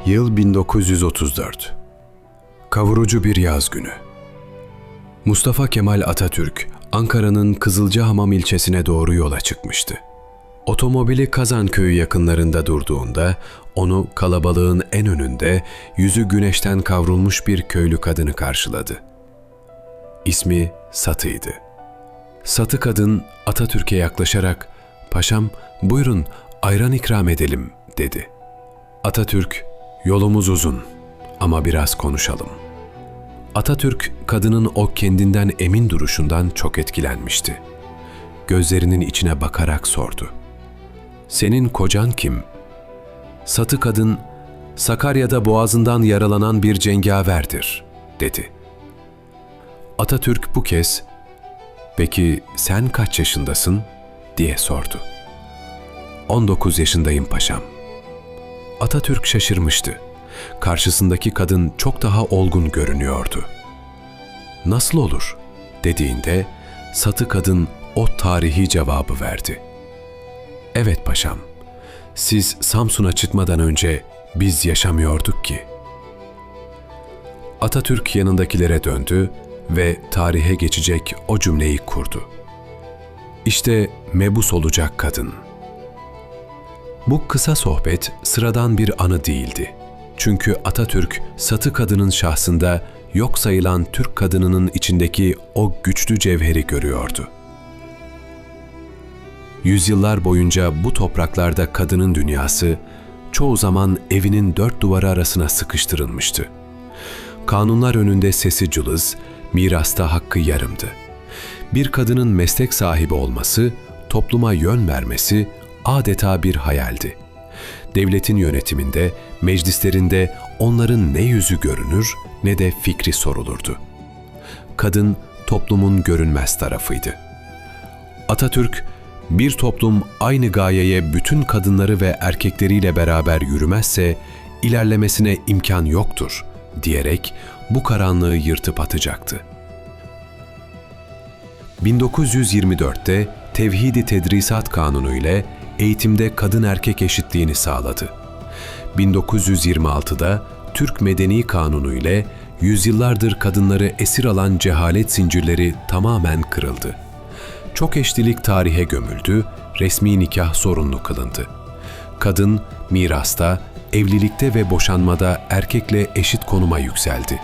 Yıl 1934. Kavurucu bir yaz günü. Mustafa Kemal Atatürk, Ankara'nın Kızılcahamam ilçesine doğru yola çıkmıştı. Otomobili Kazanköyü yakınlarında durduğunda, onu kalabalığın en önünde, yüzü güneşten kavrulmuş bir köylü kadını karşıladı. İsmi Satı'ydı. Satı kadın Atatürk'e yaklaşarak, "Paşam, buyurun ayran ikram edelim," dedi. Atatürk, "Yolumuz uzun ama biraz konuşalım." Atatürk, kadının o kendinden emin duruşundan çok etkilenmişti. Gözlerinin içine bakarak sordu. "Senin kocan kim?" Satı kadın, "Sakarya'da boğazından yaralanan bir cengaverdir," dedi. Atatürk bu kez, "Peki sen kaç yaşındasın?" diye sordu. "19 yaşındayım paşam." Atatürk şaşırmıştı. Karşısındaki kadın çok daha olgun görünüyordu. "Nasıl olur?" dediğinde Satı kadın o tarihi cevabı verdi. "Evet paşam, siz Samsun'a çıkmadan önce biz yaşamıyorduk ki." Atatürk yanındakilere döndü ve tarihe geçecek o cümleyi kurdu. "İşte mebus olacak kadın." Bu kısa sohbet sıradan bir anı değildi. Çünkü Atatürk, Satı kadının şahsında yok sayılan Türk kadınının içindeki o güçlü cevheri görüyordu. Yüzyıllar boyunca bu topraklarda kadının dünyası, çoğu zaman evinin dört duvarı arasına sıkıştırılmıştı. Kanunlar önünde sesi cılız, mirasta hakkı yarımdı. Bir kadının meslek sahibi olması, topluma yön vermesi adeta bir hayaldi. Devletin yönetiminde, meclislerinde onların ne yüzü görünür ne de fikri sorulurdu. Kadın toplumun görünmez tarafıydı. Atatürk, bir toplum aynı gayeye bütün kadınları ve erkekleriyle beraber yürümezse ilerlemesine imkan yoktur diyerek bu karanlığı yırtıp atacaktı. 1924'te Tevhid-i Tedrisat Kanunu ile eğitimde kadın erkek eşitliğini sağladı. 1926'da Türk Medeni Kanunu ile yüzyıllardır kadınları esir alan cehalet zincirleri tamamen kırıldı. Çok eşlilik tarihe gömüldü, resmi nikah zorunlu kılındı. Kadın mirasta, evlilikte ve boşanmada erkekle eşit konuma yükseldi.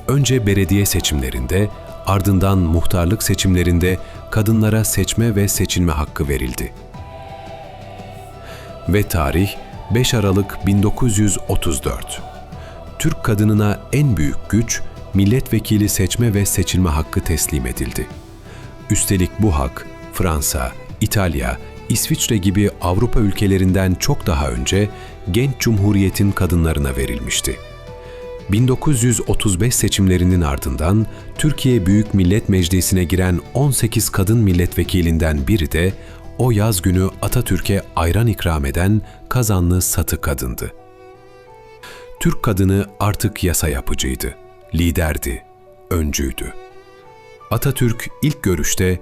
Önce belediye seçimlerinde, ardından muhtarlık seçimlerinde kadınlara seçme ve seçilme hakkı verildi. Ve tarih 5 Aralık 1934. Türk kadınına en büyük güç, milletvekili seçme ve seçilme hakkı teslim edildi. Üstelik bu hak, Fransa, İtalya, İsviçre gibi Avrupa ülkelerinden çok daha önce genç cumhuriyetin kadınlarına verilmişti. 1935 seçimlerinin ardından Türkiye Büyük Millet Meclisi'ne giren 18 kadın milletvekilinden biri de o yaz günü Atatürk'e ayran ikram eden Kazanlı Satı kadındı. Türk kadını artık yasa yapıcıydı, liderdi, öncüydü. Atatürk ilk görüşte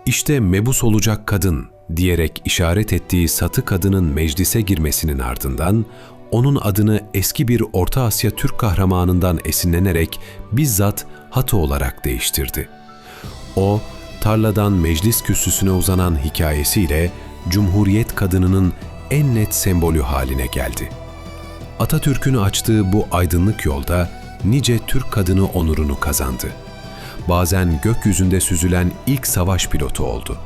"İşte mebus olacak kadın" diyerek işaret ettiği Satı kadının meclise girmesinin ardından onun adını eski bir Orta Asya Türk kahramanından esinlenerek bizzat Hatı olarak değiştirdi. O, tarladan meclis kürsüsüne uzanan hikayesiyle Cumhuriyet kadınının en net sembolü haline geldi. Atatürk'ün açtığı bu aydınlık yolda nice Türk kadını onurunu kazandı. Bazen gökyüzünde süzülen ilk savaş pilotu oldu.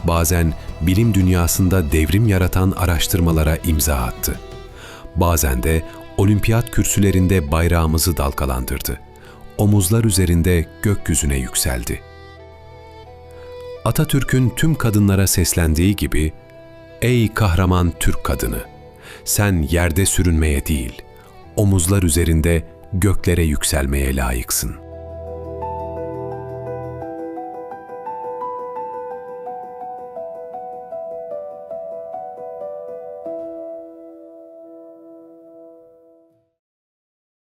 Bazen bilim dünyasında devrim yaratan araştırmalara imza attı. Bazen de olimpiyat kürsülerinde bayrağımızı dalgalandırdı. Omuzlar üzerinde gökyüzüne yükseldi. Atatürk'ün tüm kadınlara seslendiği gibi, "Ey kahraman Türk kadını, sen yerde sürünmeye değil, omuzlar üzerinde göklere yükselmeye layıksın."